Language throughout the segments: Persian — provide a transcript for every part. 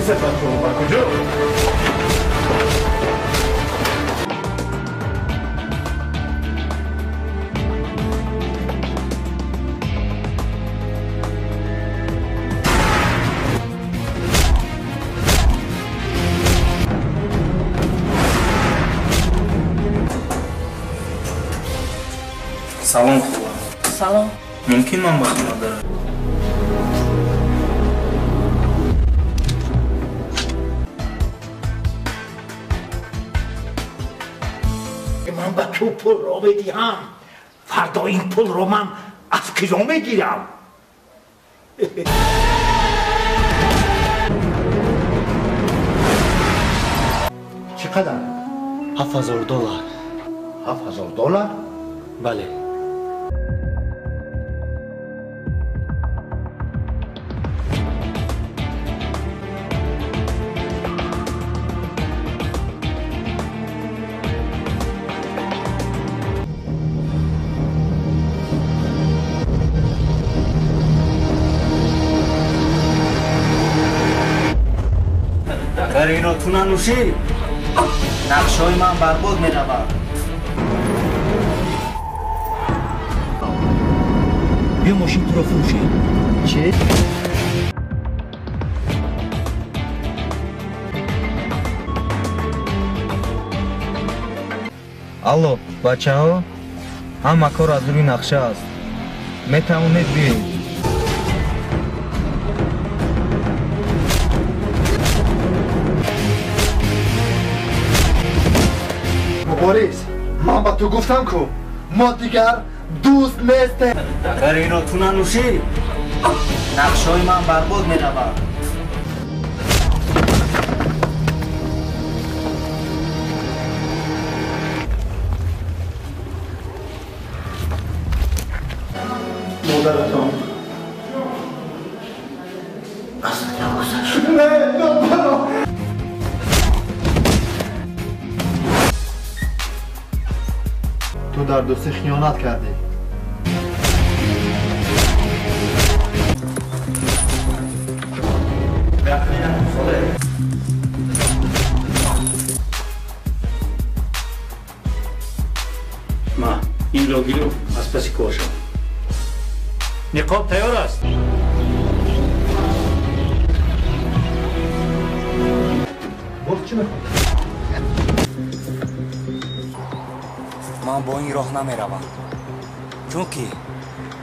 سفر کنم با کجا؟ سلام خوبم. سلام. ممکن من با شما دارم؟ من به تو پول رو بدیم فردا این پول رو من از کجا میگیرم؟ چقدر؟ $7,000. $7,000؟ بله. اگر اینا تو ننوشی نقشای من برباد میرود. بیا ماشین تو رو فروشی. چی؟ алло бачаҳо ҳама кор аз рӯи нақша аст метавонед биед борис ман ба ту гуфтам ку мо дигар дӯст нестем. اگر اینا تو ننوشی نقشای من برباد میرود. مادرتان اصلا نگذشت. نه برو. تو در دوستی خیانت کردی. ما این راگیرو از پسی کاشم. نقاب تیار است. گفت چی میخواد؟ من با این راه نمیروم چون که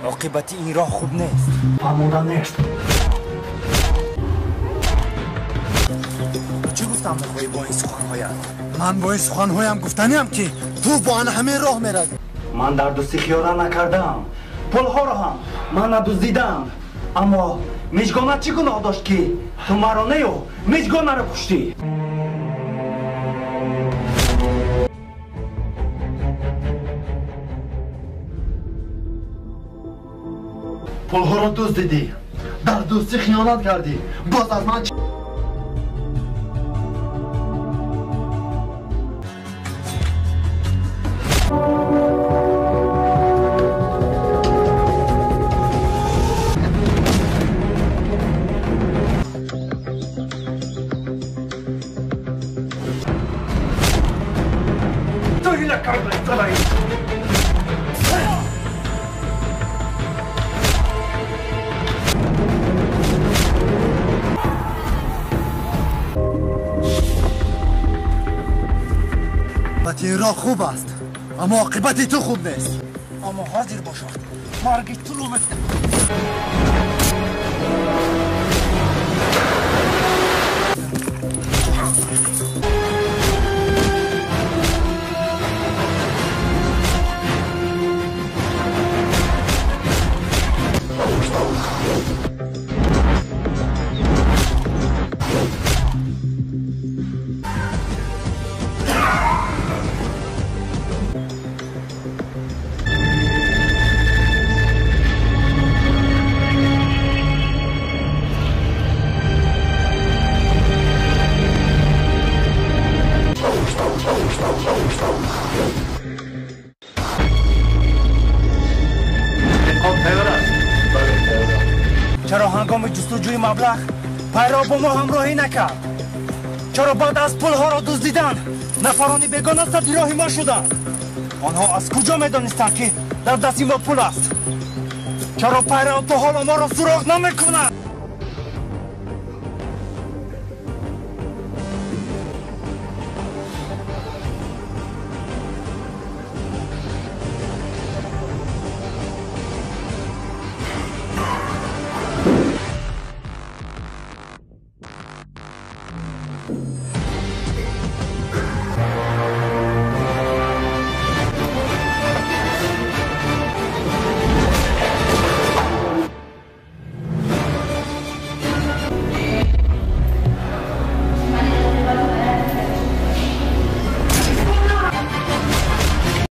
عاقبت این راه خوب نیست. فرمودن نیست. چی گفتم میخوایی با این سخنهایت؟ من با این سخنهایم گفتنیم که تو با آن همه راه میروی. من در دوستی خیانت نکردم. پولها رو هم من ندزدیدم. اما میجگانه چی گناه داشت که تو مرا نیو میجگانه رو کشتی؟ پولها رو دزدیدی. در دوستی خیانت کردی. باز از من این راه خوب است اما عاقبت تو خوب نیست. اما حاضر باشد مرگ تو رو چرا هنگام جستجوی مبلغ پیرو با ما همراهی نکرد؟ چرا بعد از پولها را دزدیدن نفرانی بیگانه صد راه ما شدند؟ آنها از کجا میدانستند که در دست ما پول است؟ چرا پیرو تا حالا ما را سراغ نمیکند؟